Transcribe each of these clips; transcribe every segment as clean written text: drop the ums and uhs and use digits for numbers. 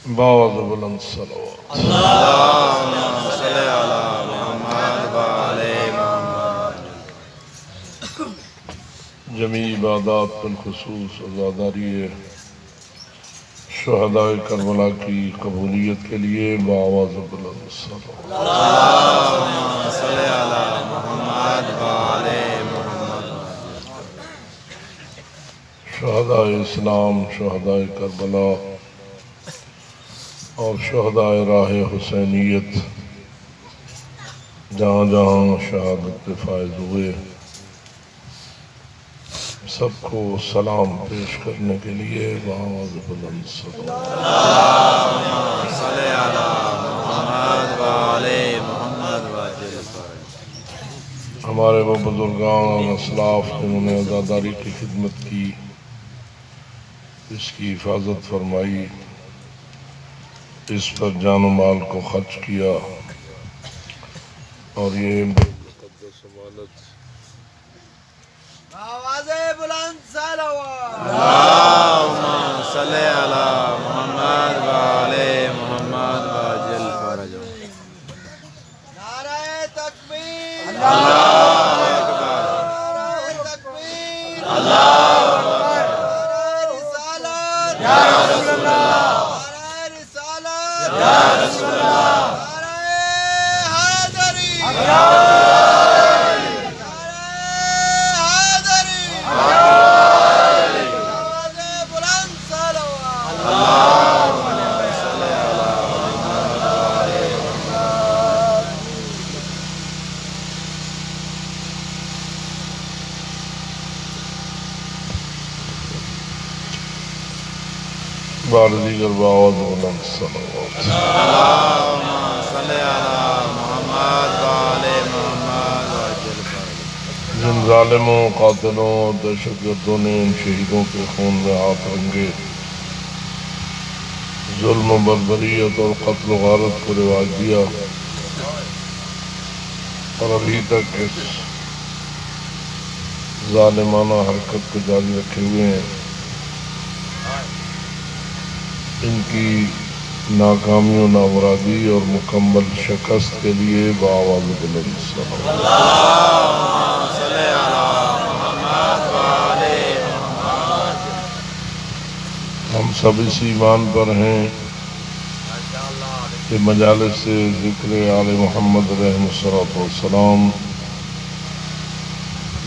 باز بلند صلوات اللهم صل على محمد وعلى محمد. جمیع عبادات بالخصوص عزاداری شہدائے کربلا کی قبولیت کے لیے باز بلند صلوات. اللهم صل على محمد وعلى محمد. شہدائے اسلام، شہدائے کربلا اور شہدائے راہ حسینیت جہاں جہاں شہادت پہ فائز ہوئے، سب کو سلام پیش کرنے کے لیے باز بلند صلوات. اللهم صل على محمد وعلى محمد وعجل فرجهم. ہمارے وہ بزرگان اور اسلاف جنہوں نے عزاداری کی خدمت کی، اس کی حفاظت فرمائی، اس پر جان و مال کو خرچ کیا، اور یہ مقدس امانت آواز بلند صلوات. اللهم صل على محمد وعلى محمد وعجل فرجهم. نعرہ تکبیر. اللہ اکبر. نعرہ تکبیر. اللہ اکبر. نعرہ رسالت. یا رسول اللہ. نعرہ رسالت. یا رسول اللہ. نعرہ حیدری. نعرہ حیدری. آواز بلند صلوات. اللهم صل على محمد وعلى محمد. بار دیگر باز بلند صلوات. اللهم صل على محمد وعلى محمد وعجل فرجهم. جن ظالموں، قاتلوں اور دہشت گردوں نے ان شہیدوں کے خون میں ہاتھ رنگے ظلم و بربریت اور قتل و غارت کو رواج دیا اور ابھی تک اس ظالمانہ حرکت کو جاری رکھے ہوئے ہیں، ان کی ناکامی و نامرادی اور مکمل شکست کے لیے باواز بلند صلوات. اللهم صل على محمد وعلى محمد. ہم سب اس ایمان پر ہیں کہ مجالس سے ذکر آل محمد علیہ السلام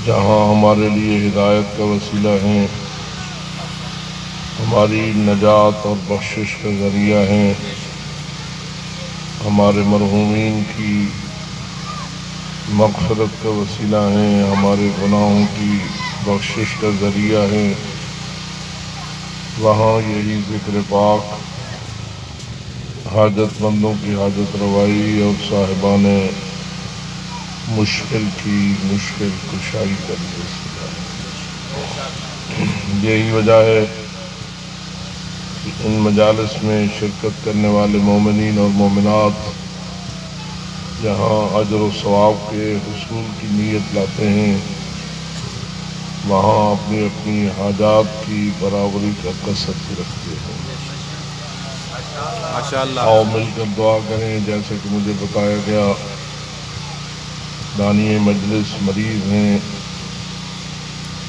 جہاں ہمارے لیے ہدایت کا وسیلہ ہیں، ہماری نجات اور بخشش کا ذریعہ ہیں، ہمارے مرحومین کی مغفرت کا وسیلہ ہیں، ہمارے گناہوں کی بخشش کا ذریعہ ہیں، وہاں یہی ذکر پاک حاجت مندوں کی حاجت روائی اور صاحبان مشکل کی مشکل کشائی کا وسیلہ ہے. یہی وجہ ہے کہ ان مجالس میں شرکت کرنے والے مومنین اور مومنات جہاں اجر و ثواب کے حصول کی نیت لاتے ہیں، وہاں اپنی اپنی حاجات کی برابری کا قصد بھی رکھتے ہیں. ماشاءاللہ. آؤ مل کر دعا کریں. جیسے کہ مجھے بتایا گیا، دانی مجلس مریض ہیں،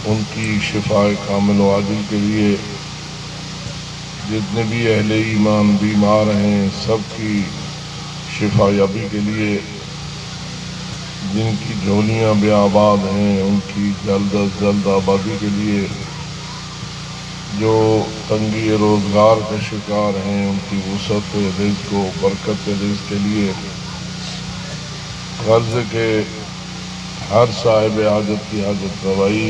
ان کی شفاء کامل و عاجل کے لیے، جتنے بھی اہل ایمان بیمار ہیں سب کی شفا یابی کے لیے، جن کی جھولیاں بے آباد ہیں ان کی جلد از جلد آبادی کے لیے، جو تنگی روزگار کے شکار ہیں ان کی وسعت رزق و برکت رزق کے لیے، غرض کے ہر صاحب حاجت کی حاجت روائی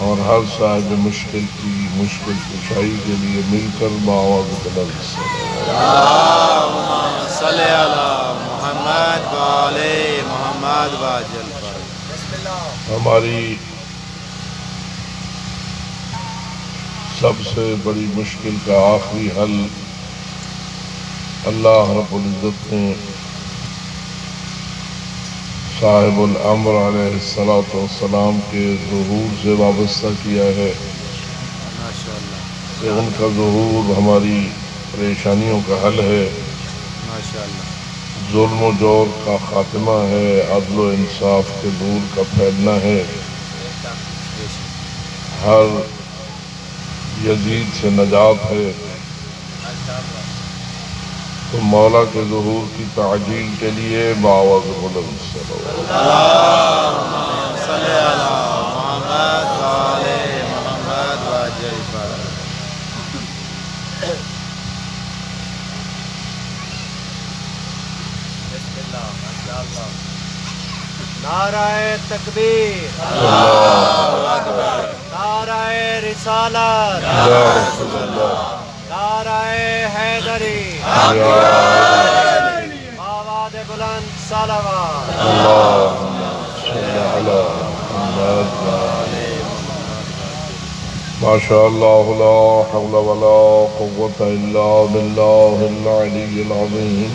اور ہر صاحب مشکل کی مشکل کشائی کے لیے مل کر باواز بلند صلوات. اللهم صل على محمد وعلى محمد وعجل فرجهم. ہماری سب سے بڑی مشکل کا آخری حل اللہ رب العزت نے صاحب الامر علیہ السلام کے ظہور سے وابستہ کیا ہے ماشاءاللہ. کہ ان کا ظہور ہماری پریشانیوں کا حل ہے، ماشاءاللہ ظلم و جور کا خاتمہ ہے، عدل و انصاف کے نور کا پھیلنا ہے، ہر یزید سے نجات ہے۔ تو مولا کے ظہور کی تعجیل کے لیے باوض بلند صلوات۔ اللہم صلی علی محمد و آل محمد وعجل فرج۔ نعرہ تکبیر، نعرہ رسالت، یا رسول اللہ، نعرہ حیدری، یا آواز بلند صلوات۔ اللہم صلی علی محمد و آل۔ ما شاء اللہ لا حول ولا قوة الا باللہ العلی العظیم۔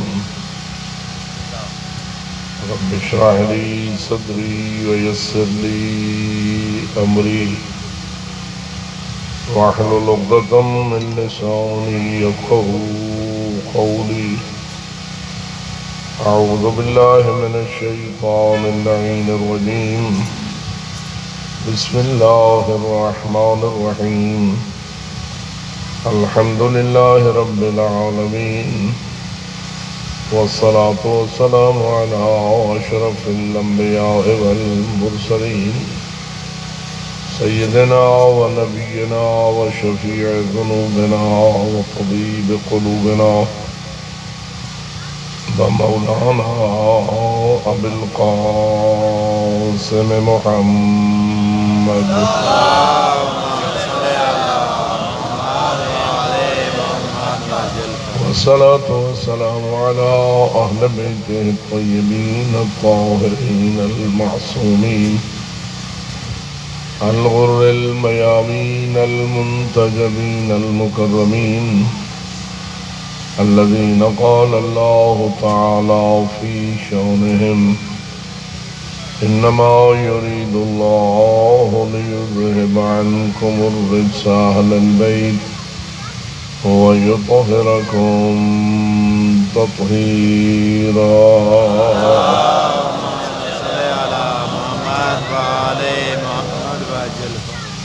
رب اشرح لي صدري ويسر لي أمري واحلل عقدة من لساني يفقهوا قولي۔ أعوذ بالله من الشيطان اللعين الرجيم، بسم الله الرحمن الرحيم، الحمد لله رب العالمين، والصلاة والسلام على أشرف الأنبياء والمرسلين، سيدنا ونبينا وشفيع ذنوبنا وطبيب قلوبنا ومولانا أبي القاسم محمد والصلاة والسلام على أهل بيته الطيبين الطاهرين المعصومين الغر الميامين المنتجبين المكرمين، الذين قال الله تعالى في شأنهم: إنما يريد الله ليذهب عنكم الرجس أهل البيت ويطهركم تطهيرا۔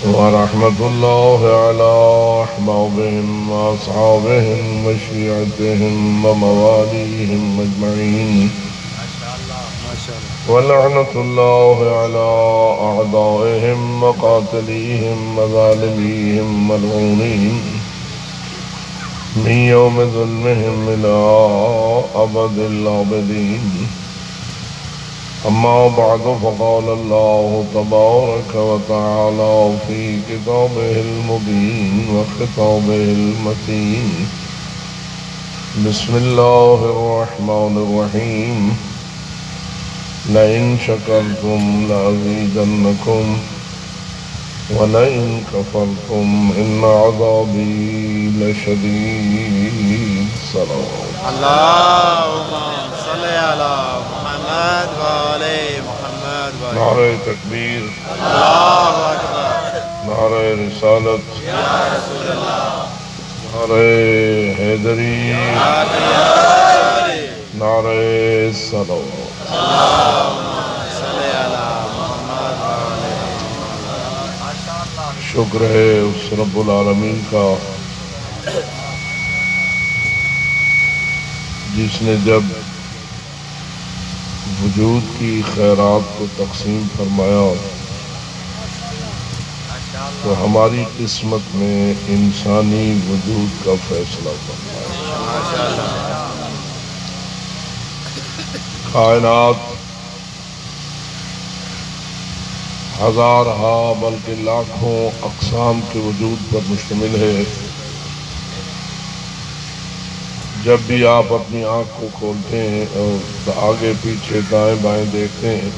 ورحمة الله على أحبابهم وأصحابهم وشيعتهم ومواليهم أجمعين، ولعنة الله على أعدائهم وقاتليهم وظالميهم ملعونين من يوم ظلمهم إلى أبد الآبدين۔ أما بعد، فقال الله تبارك وتعالى في كتابه المبين وخطابه المتين: بسم الله الرحمن الرحيم، لئن شكرتم لأزيدنكم ولئن كفرتم إن عذابي لشديد۔ صلوات اللہم صلی علی محمد و آل محمد وعجل۔ نعرہ تکبیر، اللہ اکبر، نعرہ رسالت، یا رسول اللہ، نعرہ حیدری، نعرہ صلوات۔ صلی علی محمد و آل۔ شکر ہے اس رب العالمین کا جس نے جب وجود کی خیرات کو تقسیم فرمایا تو ہماری قسمت میں انسانی وجود کا فیصلہ فرمایا۔ کائنات ہزارہا بلکہ لاکھوں اقسام کے وجود پر مشتمل ہے۔ جب بھی آپ اپنی آنکھ کو کھولتے ہیں اور آگے پیچھے دائیں بائیں دیکھتے ہیں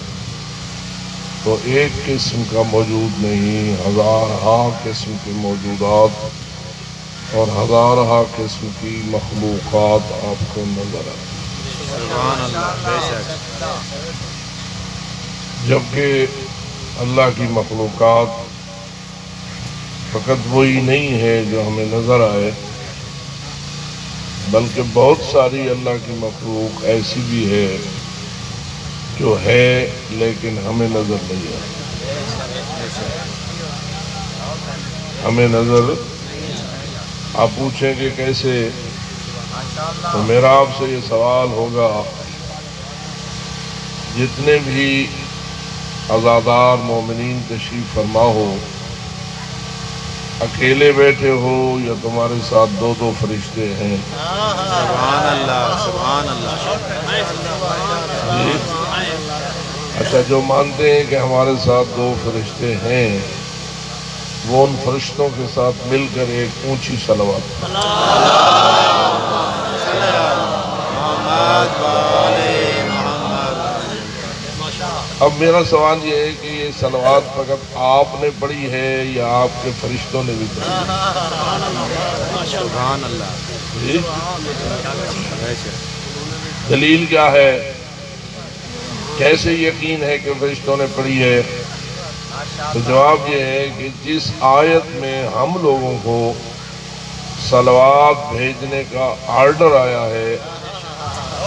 تو ایک قسم کا موجود نہیں، ہزارہا قسم کے موجودات اور ہزارہا قسم کی مخلوقات آپ کو نظر آتی ہیں۔ سبحان اللہ، بے شک۔ جبکہ اللہ کی مخلوقات فقط وہی نہیں ہے جو ہمیں نظر آئے، بلکہ بہت ساری اللہ کی مخلوق ایسی بھی ہے جو ہے لیکن ہمیں نظر نہیں آتی، ہمیں نظر۔ آپ پوچھیں کہ کیسے، تو میرا آپ سے یہ سوال ہوگا، جتنے بھی عزادار مومنین تشریف فرما ہو، اکیلے بیٹھے ہو یا تمہارے ساتھ دو دو فرشتے ہیں؟ سبحان اللہ، سبحان اللہ۔ جی؟ اچھا، جو مانتے ہیں کہ ہمارے ساتھ دو فرشتے ہیں، وہ ان فرشتوں کے ساتھ مل کر ایک اونچی صلوات اب میرا سوال یہ ہے کہ یہ صلوات فقط آپ نے پڑھی ہے یا آپ کے فرشتوں نے بھی پڑھی ہے؟ سبحان اللہ۔ جی؟ دلیل کیا ہے؟ کیسے یقین ہے کہ فرشتوں نے پڑھی ہے؟ تو جواب یہ ہے کہ جس آیت میں ہم لوگوں کو صلوات بھیجنے کا آرڈر آیا ہے،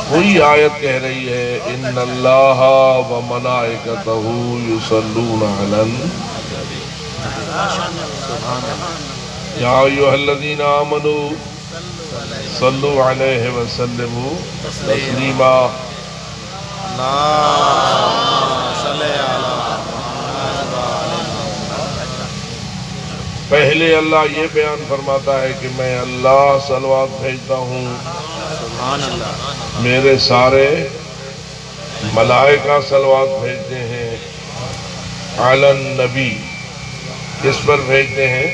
وہی آیت کہہ رہی ہے ان اللہ و ملائکتہ یصلون علی النبی یا ایھا الذین آمنوا صلوا علیہ وسلموا تسلیما۔ پہلے اللہ یہ بیان فرماتا ہے کہ میں اللہ صلوات بھیجتا ہوں، سبحان اللہ۔ میرے سارے ملائکہ صلوات بھیجتے ہیں علی النبی، کس پر بھیجتے ہیں؟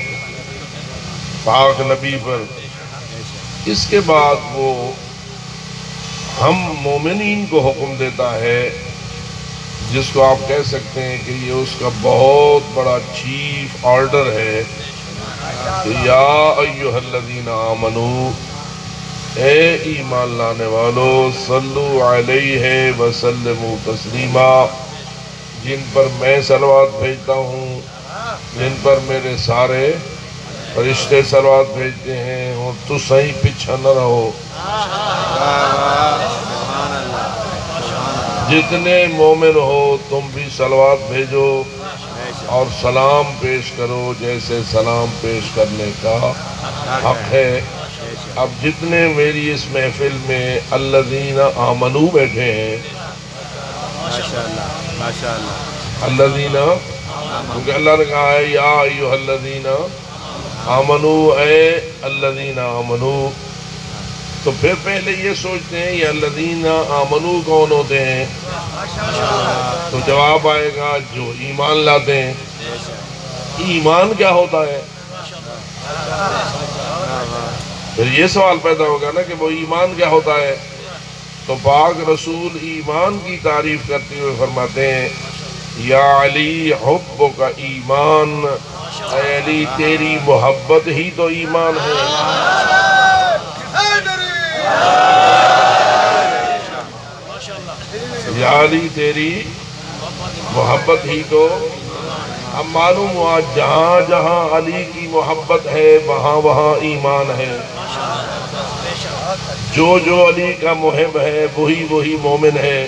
پاک نبی پر۔ اس کے بعد وہ ہم مومنین کو حکم دیتا ہے، جس کو آپ کہہ سکتے ہیں کہ یہ اس کا بہت بڑا چیف آرڈر ہے کہ یا ایھا الذین آمنوا، اے ایمان لانے والو، صلو علیہ وسلموا تسلیما، جن پر میں صلوات بھیجتا ہوں، جن پر میرے سارے فرشتے صلوات بھیجتے ہیں، اور تو صحیح پیچھا نہ رہو۔ جتنے مومن ہو تم بھی صلوات بھیجو اور سلام پیش کرو جیسے سلام پیش کرنے کا حق ہے۔ اب جتنے میری اس محفل میں الذین آمنو بیٹھے ہیں، الذین، کیونکہ اللہ نے کہا ہے یا ایھا الذین آمنو، اے الذین آمنو، تو پھر پہلے یہ سوچتے ہیں یہ الذین آمنو کون ہوتے ہیں؟ تو جواب آئے گا جو ایمان لاتے ہیں۔ ایمان کیا ہوتا ہے؟ پھر یہ سوال پیدا ہوگا نا کہ وہ ایمان کیا ہوتا ہے؟ تو پاک رسول ایمان کی تعریف کرتے ہوئے فرماتے ہیں یا علی حبک ایمان، اے علی تیری محبت ہی تو ایمان ہے۔ یا علی تیری محبت ہی تو، اب معلوم ہوا جہاں جہاں علی کی محبت ہے وہاں وہاں ایمان ہے، جو جو علی کا محب ہے وہی وہی مومن ہے۔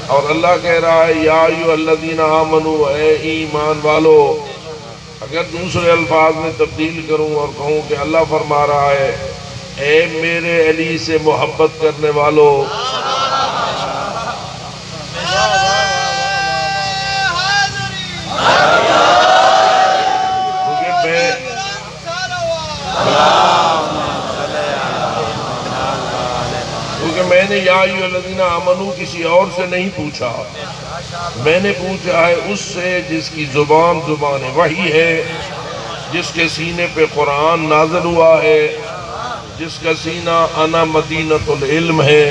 اور اللہ کہہ رہا ہے یا ایھا الذین آمنوا، اے ایمان والو۔ اگر دوسرے الفاظ میں تبدیل کروں اور کہوں کہ اللہ فرما رہا ہے اے میرے علی سے محبت کرنے والو، کیونکہ میں نے یا ایھا الذین آمنو کسی اور سے نہیں پوچھا، میں نے پوچھا ہے اس سے جس کی زبان وحی ہے، جس کے سینے پہ قرآن نازل ہوا ہے، جس کا سینہ انا مدینۃ العلم ہے،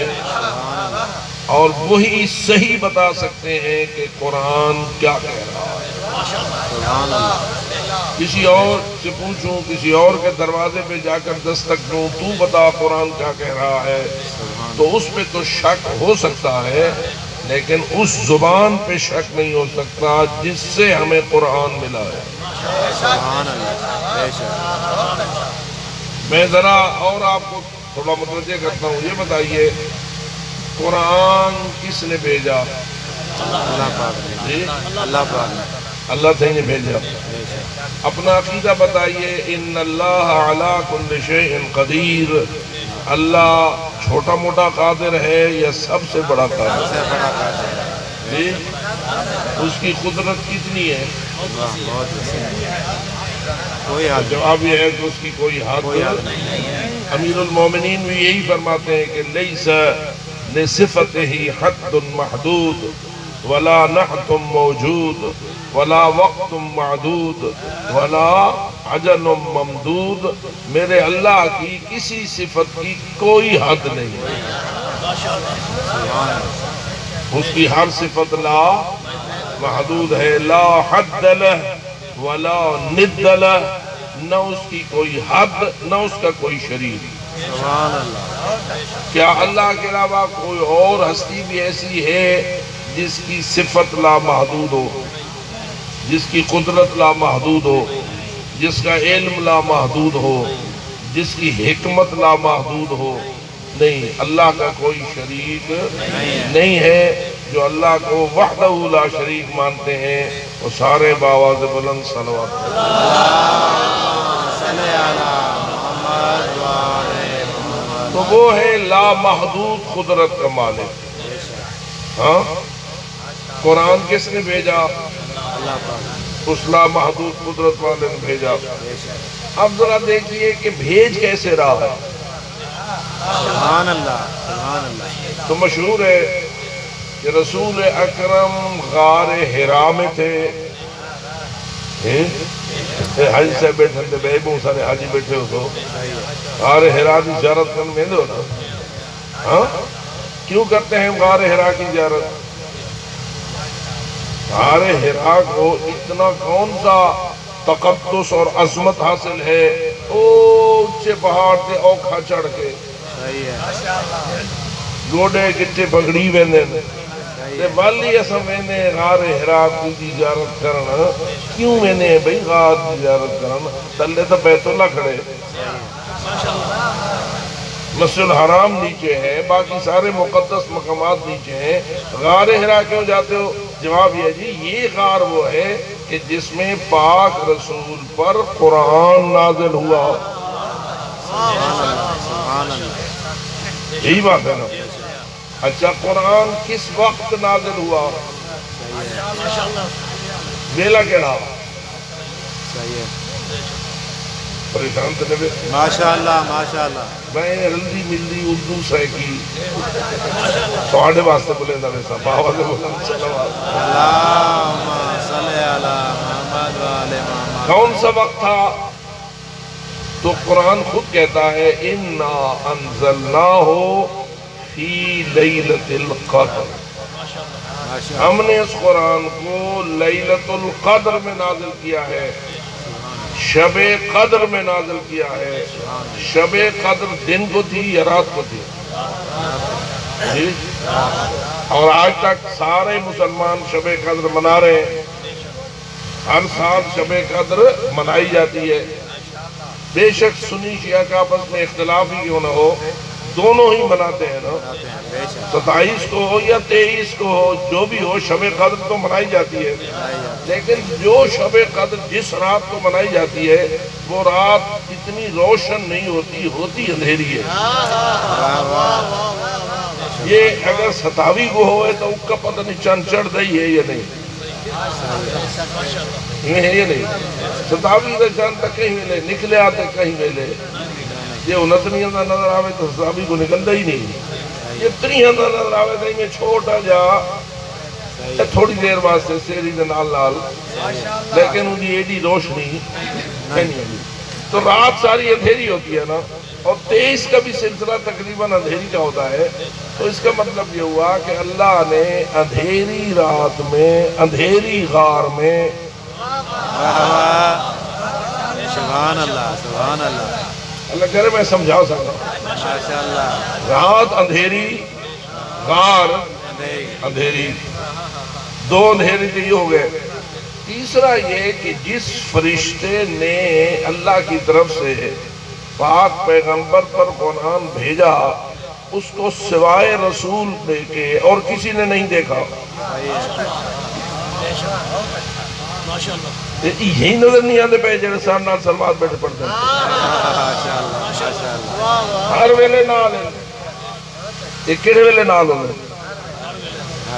اور وہی صحیح بتا سکتے ہیں کہ قرآن کیا کہہ رہا ہے۔ کسی اور سے پوچھوں، کسی اور کے دروازے پہ جا کر دستک دوں، تو بتا قرآن کیا کہہ رہا ہے، تو اس پہ تو شک ہو سکتا ہے، لیکن اس زبان پہ شک نہیں ہو سکتا جس سے ہمیں قرآن ملا ہے۔ میں ذرا اور آپ کو تھوڑا متوجہ کرتا ہوں، یہ بتائیے قرآن کس نے بھیجا؟ اللہ پاک نے، جی اللہ پاک نے، اللہ سے نے بھیجا۔ اپنا عقیدہ بتائیے، ان اللہ علی کل شیء قدیر، اللہ چھوٹا موٹا قادر ہے یا سب سے بڑا قادر سے بڑا قادر ہے۔ جی اس کی قدرت کتنی ہے؟ واہ، بہت وسیع، کوئی حد نہیں، جواب یہ ہے کہ اس کی کوئی حد کوئی حد نہیں۔ امیر المومنین بھی یہی فرماتے ہیں کہ لیس لصفتہ حد محدود ولا نحت موجود ولا وقت معدود ولا عجل ممدود، میرے اللہ کی کسی صفت کی کوئی حد نہیں، اس کی ہر صفت لا محدود ہے، لا حد لہ ولا ند لہ، نہ اس کی کوئی حد نہ اس کا کوئی شریک۔ سبحان اللہ، کیا اللہ کے علاوہ کوئی اور ہستی بھی ایسی ہے جس کی صفت لا محدود ہو، جس کی قدرت لا محدود ہو، جس کا علم لا محدود ہو، جس کی حکمت لا محدود ہو؟ نہیں، اللہ کا کوئی شریک نہیں ہے۔ جو اللہ کو وحدہ لا شریک مانتے ہیں وہ سارے باواز بلند صلوات۔ صلی علی محمد وعلی محمد۔ تو وہ ہے لا محدود قدرت کا مالک۔ ہاں، قرآن کس نے بھیجا؟ اللہ پاک، اس لا محدود قدرت والے نے بھیجا۔ اب ذرا دیکھیے کہ بھیج کیسے رہا ہے۔ سبحان اللہ، سبحان اللہ، تو مشہور ہے کہ رسول اکرم غار حرا میں تھے۔ حج سے بیٹھے تھے، بے بہت سارے حاجی بیٹھے ہو تو غار حرا کی زیارت کرنے میں دو نا۔ ہاں، کیوں کرتے ہیں غار حرا کی زیارت؟ غار حرا کو اتنا کون سا تقدس اور عظمت حاصل ہے، اونچے پہاڑ سے اوکھا چڑھ کے صحیح ہے، گوڑے گٹے پگڑی ویندے تے والی اساں ویندے غار حرا کی زیارت کرن۔ کیوں ویندے بھئی غار کی زیارت کرن؟ تلے تو بیت اللہ کھڑے، مسجد الحرام نیچے ہے، باقی سارے مقدس مقامات نیچے ہیں، غار حرا کیوں جاتے ہو؟ جواب یہ جی، یہ غار وہ ہے کہ جس میں پاک رسول پر قرآن نازل ہوا۔ سبحان اللہ، یہی بات ہے نا۔ اچھا، قرآن کس وقت نازل ہوا؟ میلہ کیڑا؟ صحیح ہے، پریشان تو نہیں؟ ماشاءاللہ، ماشاءاللہ، میں رلدی ملدی اردو سیکی تھوڑے واسطے بولے دا ویسا باوا دے بولن صلوات۔ اللہم صلی علی محمد وعلی محمد۔ کون سا وقت تھا؟ تو قرآن خود کہتا ہے اِنَّا أَنزَلْنَاهُ فِي لَيْلَةِ الْقَدْرِ، ہم نے اس قرآن کو لیلۃ القدر میں نازل کیا ہے، شب قدر میں نازل کیا ہے۔ شب قدر دن کو تھی یا رات کو تھی؟ جی، اور آج تک سارے مسلمان شب قدر منا رہے ہیں، ہر سال شب قدر منائی جاتی ہے۔ بے شک سنی شیعہ کا آپس میں اختلاف ہی کیوں نہ ہو، دونوں ہی مناتے ہیں نا، 27 کو ہو یا 23 کو ہو، جو بھی ہو شب قدر تو منائی جاتی ہے۔ لیکن جو شب قدر جس رات کو منائی جاتی ہے وہ رات اتنی روشن نہیں ہوتی، ہوتی اندھیری ہے۔ یہ اگر 27 کو ہوئے تو اس کا پتہ نہیں چند چڑھ دئی ہے یا نہیں، یہ ہے یہ نہیں، 27 کا چند تک کہیں ملے، نکلے آتے کہیں ملے، یہ 29 کا نظر آوے تو 27 کو نکلتا ہی نہیں، یہ 30 کا نظر آوے تو میں چھوٹا جا تھوڑی دیر واسطے سیری دے نال نال، لیکن ان کی ایڈی روشنی نہیں ہوئی۔ تو رات ساری اندھیری ہوتی ہے نا، اور 23 کا بھی سلسلہ تقریباً اندھیری کا ہوتا ہے۔ تو اس کا مطلب یہ ہوا کہ اللہ نے اندھیری رات میں، اندھیری غار میں، سبحان اللہ، سبحان اللہ، اللہ کرے میں سمجھا سکتا ہوں، ماشاءاللہ، رات اندھیری، غار اندھیری، دو اندھیری تو یہ ہو گئے۔ تیسرا یہ کہ جس فرشتے نے اللہ کی طرف سے پاک پیغمبر پر قرآن بھیجا، اس کو سوائے رسول دے کے اور کسی نے نہیں دیکھا۔ یہی نظر نہیں آتے پہ جڑے سار نال سلوات بیٹھے پڑھتے ہیں، ہر ویلے نال ہیں، ایک کہڑے ویلے نال ہونے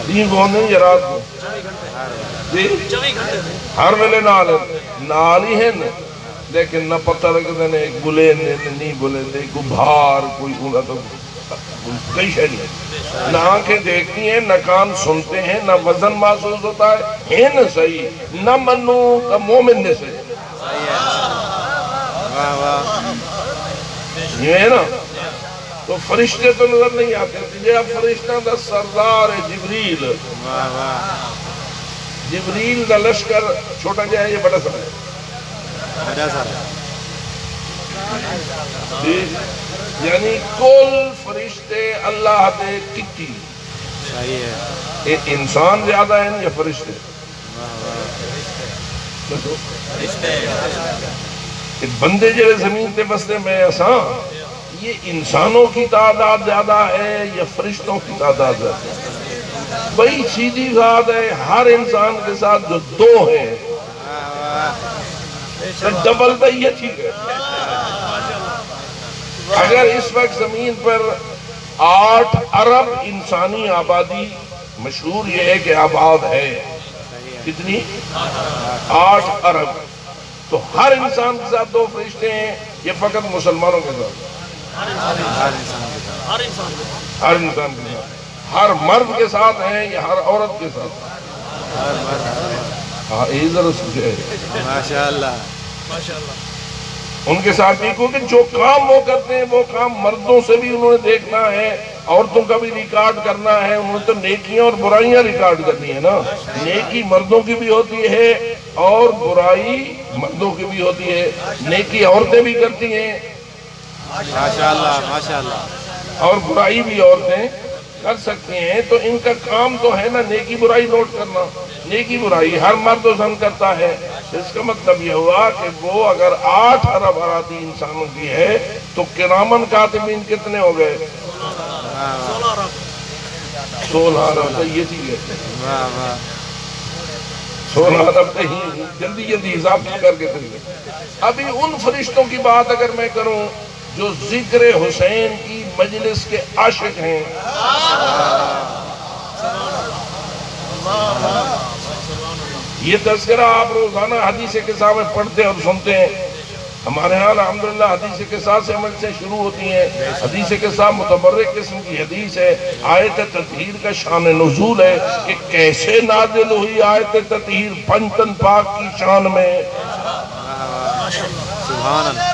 دین کو ہونے یا رات کو جی ہر ویلے نال ہی ہیں، لیکن نہ پتہ لگتے ہیں گلے نہیں گلے کوئی بھار کوئی گولا تو کئی شہری ہے، نہ آنکھیں دیکھتی ہیں، نہ کان سنتے ہیں، نہ وزن محسوس ہوتا ہے، ہیں صحیح نہ منو کا مومن نے صحیح یہ ہے نا۔ تو فرشتے تو نظر نہیں آتے، جب فرشتہ دا سردار جبریل، جبریل دا لشکر چھوٹا جائے یہ بڑا سارا ہے، یعنی کل فرشتے اللہ دے کتی، انسان زیادہ ہیں یا فرشتے؟ بندے جڑے زمین تے بستے میں اساں، یہ انسانوں کی تعداد زیادہ ہے یا فرشتوں کی تعداد زیادہ ہے؟ بڑی سیدھی بات ہے، ہر انسان کے ساتھ جو دو ہیں ڈبل تو یہ ٹھیک ہے۔ اگر اس وقت زمین پر 8 ارب انسانی آبادی، مشہور یہ ہے کہ آباد ہے، کتنی؟ 8 ارب، تو ہر انسان کے ساتھ 2 فرشتے ہیں، یہ فقط مسلمانوں کے ساتھ؟ ہر انسان کے ساتھ، ہر مرد کے ساتھ ہیں یا ہر عورت کے ساتھ؟ ہاں یہ ذرا سوچے ماشاءاللہ ان کے ساتھ بھی، کیونکہ جو کام وہ کرتے ہیں وہ کام مردوں سے بھی انہوں نے دیکھنا ہے، عورتوں کا بھی ریکارڈ کرنا ہے، انہوں نے تو نیکیاں اور برائیاں ریکارڈ کرنی ہے نا، نیکی مردوں کی بھی ہوتی ہے اور برائی مردوں کی بھی ہوتی ہے، نیکی عورتیں بھی کرتی ہیں ماشاءاللہ ماشاءاللہ اور برائی بھی عورتیں کر سکتی ہیں، تو ان کا کام تو ہے نا نیکی برائی نوٹ کرنا، نیکی برائی ہر مرد و زن کرتا ہے۔ اس کا مطلب یہ ہوا کہ وہ اگر 8 ارب آبادی انسانوں کی ہے تو کرامن کاتبین کتنے ہو گئے؟ 16 ارب، تو یہ چیز ہے 16 ارب تو ہی جلدی حساب کر کے تھے۔ ابھی ان فرشتوں کی بات اگر میں کروں جو ذکر حسین کی مجلس کے عاشق ہیں، یہ تذکرہ آپ روزانہ حدیث قصہ میں پڑھتے اور سنتے ہیں۔ ہمارے ہاں الحمدللہ حدیث قصہ سے مجلسیں شروع ہوتی ہیں۔ حدیث قصہ متبرک قسم کی حدیث ہے، آیت تطہیر کا شان نزول ہے کہ کیسے نازل ہوئی آیت تطہیر 5 تن پاک کی شان میں۔ سبحان اللہ۔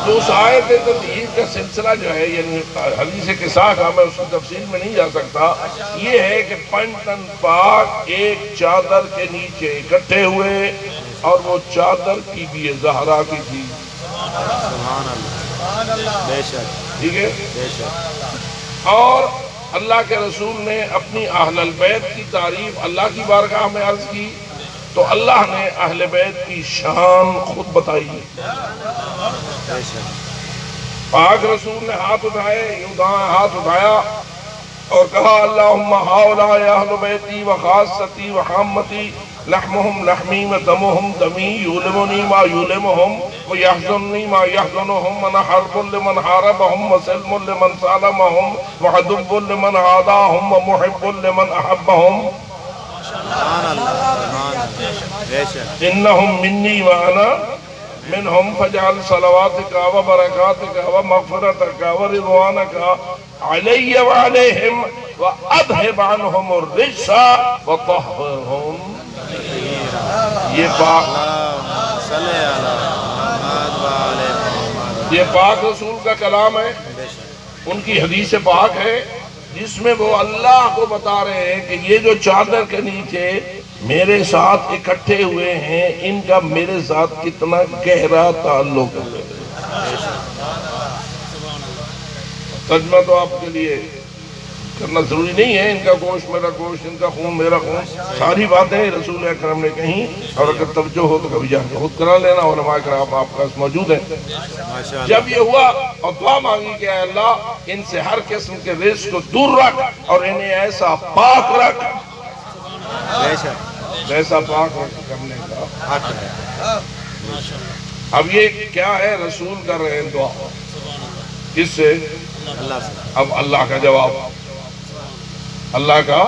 تو اس آیت تطہیر کا سلسلہ جو ہے، یعنی حدیث قصہ کا، میں اس کی تفصیل میں نہیں جا سکتا، یہ ہے کہ 5 تن پاک ایک چادر کے نیچے اکٹھے ہوئے اور وہ چادر کی بھی زہرا کی تھی۔ سبحان اللہ، بے شک، ٹھیک ہے، بے شک۔ اور اللہ کے رسول نے اپنی اہل البیت کی تعریف اللہ کی بارگاہ میں عرض کی تو اللہ نے اہل بیت کی شان خود بتائی ہے۔ پاک رسول نے ہاتھ اٹھائے، ہاتھ اٹھایا اور کہا اللہم ہؤلاء اہل بیتی وخاصتی وحامتی لحمہم لحمی ودمہم دمی یولمنی ما یولمہم ویحزننی ما یحزنہم وانا حرب لمن حاربہم وسلم لمن سالمہم وعدب لمن عاداہم ومحب لمن احبہم انہم منی وانا منہم فجعل صلواتک وبرکاتک ومغفرتک ورضوانک علی وعلیہم واذہب عنہم الرجس وطہرہم۔ یہ پاک رسول کا کلام ہے، ان کی حدیث پاک ہے جس میں وہ اللہ کو بتا رہے ہیں کہ یہ جو چادر کے نیچے میرے ساتھ اکٹھے ہوئے ہیں ان کا میرے ساتھ کتنا گہرا تعلق ہے۔ ترجمہ تو آپ کے لیے کرنا ضروری نہیں ہے، ان کا گوشت میرا گوشت، ان کا خون میرا خون، ساری باتیں رسول اکرم نے کہیں، اور اگر توجہ ہو تو کبھی جا کے خود کرا لینا، علماء کرام آپ کا موجود ہیں۔ جب یہ ہوا اور دعا مانگی کہ اے اللہ ان سے ہر قسم کے رزق کو دور رکھ اور انہیں ایسا پاک رکھ، ایسا پاک رکھ کرنے کا حق ہے۔ اب یہ کیا ہے؟ رسول کر رہے ہیں دعا، کس سے؟ اب اللہ کا جواب، اللہ کا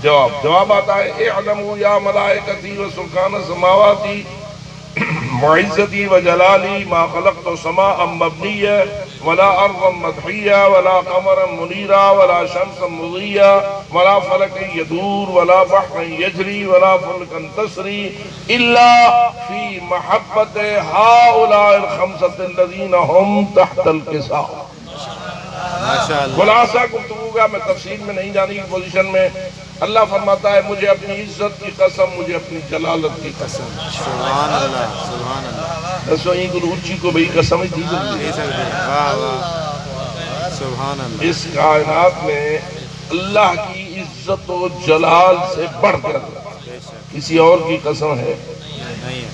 جواب آتا ہے، اعلموا یا ملائکتی و سکان السماواتی وعزتی و جلالی ما خلقت سماء مبنیہ ولا ارضا مدحیہ ولا قمرا منیرا ولا شمسا مضیہ ولا فلکا یدور ولا بحرا یجری ولا فلکا تسری الا فی محبت ہؤلاء الخمسة الذین هم تحت الکساء۔ خلاصہ گفتگو کا، میں تفصیل میں نہیں جانے کی پوزیشن میں، اللہ فرماتا ہے مجھے اپنی عزت کی قسم، مجھے اپنی جلالت کی قسم۔ سبحان اللہ، سبحان اللہ، دسو این کو روچی کو بھئی قسم ہی دی جاتی ہے۔ سبحان اللہ۔ اس کائنات میں اللہ کی عزت و جلال سے بڑھ کر کسی اور کی قسم ہے نہیں ہے۔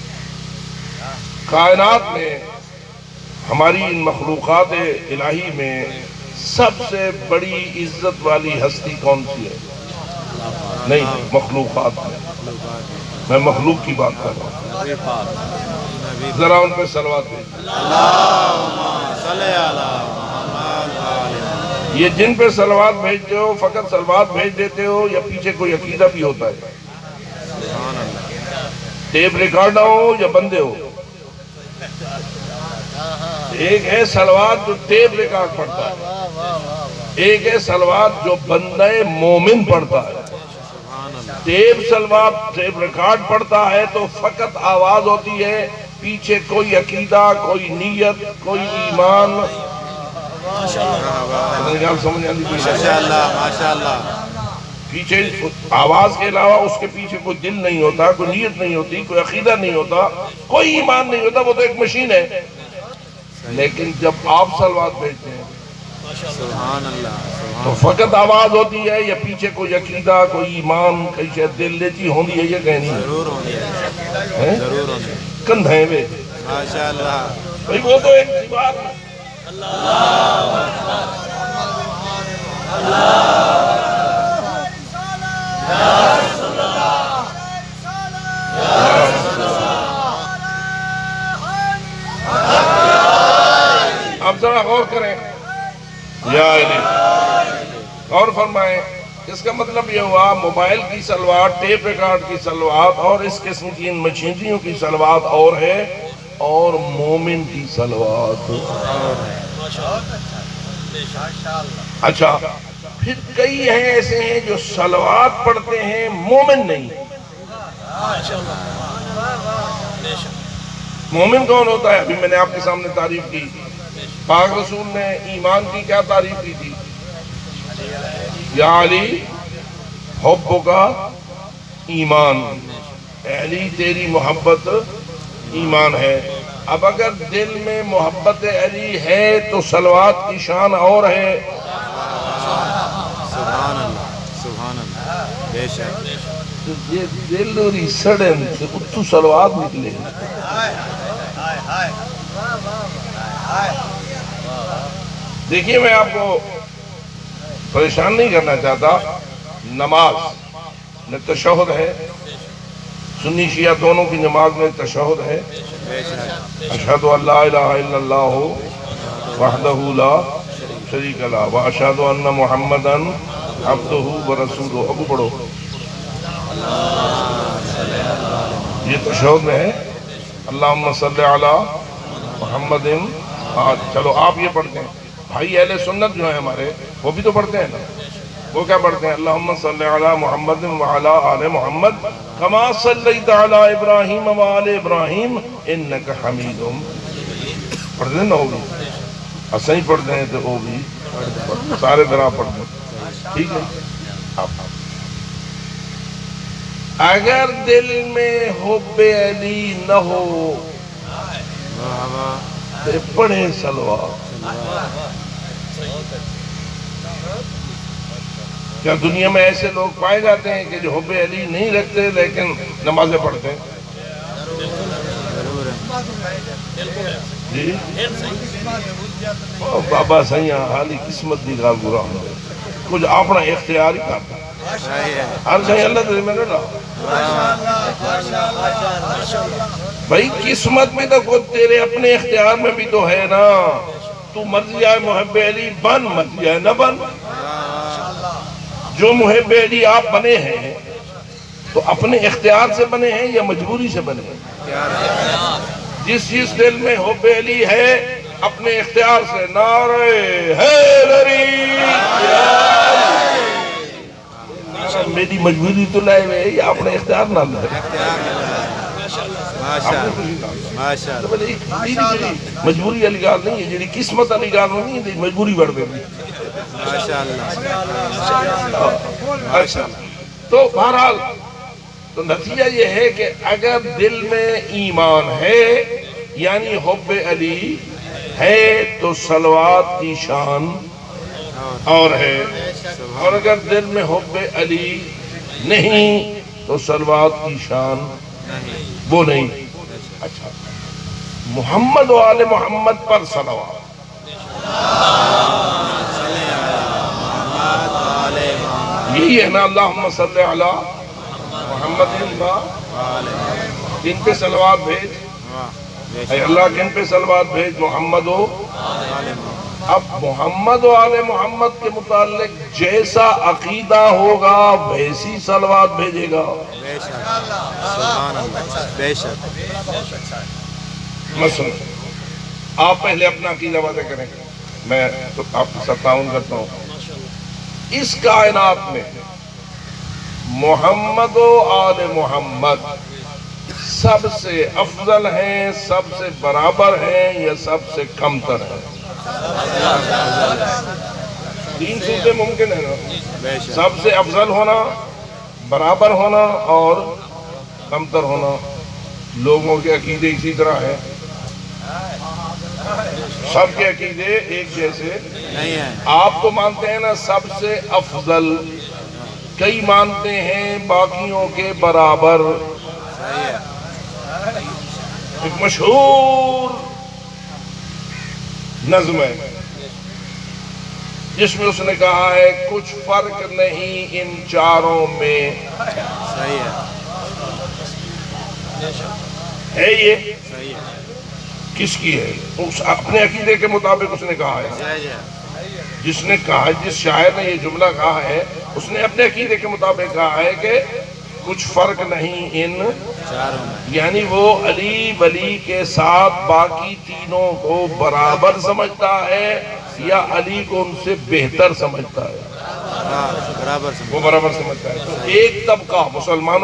کائنات میں ہماری ان مخلوقات الہی میں سب سے بڑی عزت والی ہستی کون سی ہے؟ نہیں، مخلوقات میں مخلوق کی بات کر رہا ہوں، ذرا ان پہ صلوات بھیجو۔ یہ جن پہ صلوات بھیجتے ہو فقط صلوات بھیج دیتے ہو یا پیچھے کوئی عقیدہ بھی ہوتا ہے؟ ٹیپ ریکارڈ ہو یا بندے ہو؟ ایک ہے صلوات جو ٹیپ ریکارڈ پڑتا ہے، ایک ہے صلوات جو بندہ مومن پڑھتا ہے۔ ٹیپ ریکارڈ پڑتا ہے تو فقط آواز ہوتی ہے، پیچھے کوئی عقیدہ، کوئی نیت، کوئی ایمان۔ پیچھے آواز کے علاوہ اس کے پیچھے کوئی دل نہیں ہوتا، کوئی نیت نہیں ہوتی، کوئی عقیدہ نہیں ہوتا، کوئی ایمان نہیں ہوتا، وہ تو ایک مشین ہے۔ لیکن جب آپ صلوات بھیجتے ہیں سبحان اللہ، تو فقط آواز ہوتی ہے یا پیچھے کوئی عقیدہ، کوئی ایمان، کئی شاید دل لیتی ہوندی ہے یا کہنی ہے؟ ضرور ہونی ہے، ضرور ہونی ہے۔ کندھیں میں ماشاءاللہ، بھئی وہ تو ایک سی بات ہے۔ اب ذرا غور کریں، یا غور فرمائیں، اس کا مطلب یہ ہوا موبائل کی صلوات، ٹیپ ریکارڈ کی صلوات اور اس قسم کی ان مشینریوں کی صلوات اور ہے، اور مومن کی صلوات۔ اچھا، پھر کئی ہیں ایسے ہیں جو صلوات پڑھتے ہیں مومن نہیں۔ مومن کون ہوتا ہے؟ ابھی میں نے آپ کے سامنے تعریف کی، پاک رسول نے ایمان کی کیا تعریف کی تھی؟ یا علی حب کا ایمان، علی تیری محبت ایمان ہے۔ اب اگر دل میں محبت علی ہے تو صلوات کی شان اور ہے۔ سبحان اللہ، سبحان اللہ، بے شک۔ یہ دل اور سڑن سے اتو صلوات نکلے۔ دیکھیے، میں آپ کو پریشان نہیں کرنا چاہتا، نماز میں تشہد ہے، سنی شیعہ دونوں کی نماز میں تشہد ہے، اشہد ان لا الہ الا اللہ وحدہ لا شریک لہ واشہد ان محمدا عبدہ ورسولہ۔ ابو پڑھو، یہ تشہد میں ہے، اللہم صلی علی محمد۔ چلو آپ یہ پڑھتے ہیں، بھائی اہل سنت جو ہیں ہمارے وہ بھی تو پڑھتے ہیں نا، وہ کیا پڑھتے ہیں؟ اللہم صلی علی محمد وعلی آل محمد کما صلیت علی ابراہیم وآل ابراہیم انک حمید۔ پڑھتے ہیں نا، وہ بھی ایسا ہی پڑھتے ہیں تو وہ بھی سارے طرح پڑھتے ہیں، ٹھیک ہے۔ اگر دل میں حب علی نہ ہو تو پڑھے صلوات۔ کیا دنیا میں ایسے لوگ پائے جاتے ہیں کہ جو حب علی نہیں رکھتے لیکن نمازیں پڑھتے ہیں؟ جی بابا سیاں حالی قسمت دی گال برا ہوں کچھ اپنا اختیار ہی کرتا ہر شاہی اللہ دے میں نہ بھائی قسمت میں تو خود تیرے اپنے اختیار میں بھی تو ہے نا. تو مرضی آئے محب علی بن، مرضی آئے نہ بن. جو محب علی آپ بنے ہیں تو اپنے اختیار سے بنے ہیں یا مجبوری سے بنے ہیں؟ جس دل میں حب علی ہے اپنے اختیار سے نعرہ حیدری میری مجبوری تو لائے ہوئے یا اپنے اختیار نہ لائے؟ مجبوری علی گال نہیں ہے، جیڑی قسمت علی گال نہیں ہے مجبوری بڑھ دے گی. تو بہرحال تو نتیجہ یہ ہے کہ اگر دل میں ایمان ہے یعنی حب علی ہے تو صلوات کی شان اور ہے، اور اگر دل میں حب علی نہیں تو صلوات کی شان وہ نہیں. اچھا، محمد و آل محمد پر صلوات. یہی ہے نا اللہم صلی علی محمد کن پہ صلوات بھیج اے اللہ، کن پہ صلوات بھیج؟ محمد و اب محمد و آل محمد کے متعلق جیسا عقیدہ ہوگا ویسی صلوات بھیجے گا. مثلا آپ پہلے اپنا عقیدہ واضح کریں، میں تو آپ کے ساتھ تعاون کرتا ہوں. اس کائنات میں محمد و آل محمد سب سے افضل ہیں، سب سے برابر ہیں یا سب سے کمتر ہیں؟ تین صورتیں ممکن ہے نا، سب سے افضل ہونا، برابر ہونا اور کمتر ہونا. لوگوں کے عقیدے اسی طرح ہیں، سب کے عقیدے ایک جیسے نہیں ہیں. آپ تو مانتے ہیں نا سب سے افضل، کئی مانتے ہیں باقیوں کے برابر. ایک مشہور نظم ہے جس میں اس نے کہا ہے کچھ فرق نہیں ان چاروں میں. ہے یہ کس کی ہے؟ اس اپنے عقیدے کے مطابق اس نے کہا ہے. جس نے کہا، جس شاعر نے یہ جملہ کہا ہے اس نے اپنے عقیدے کے مطابق کہا ہے کہ کچھ فرق نہیں ان یعنی وہ علی ولی کے ساتھ باقی تینوں کو برابر سمجھتا ہے یا علی کو ان سے بہتر سمجھتا ہے؟ وہ برابر سمجھتا ہے. تو ایک طبقہ مسلمانوں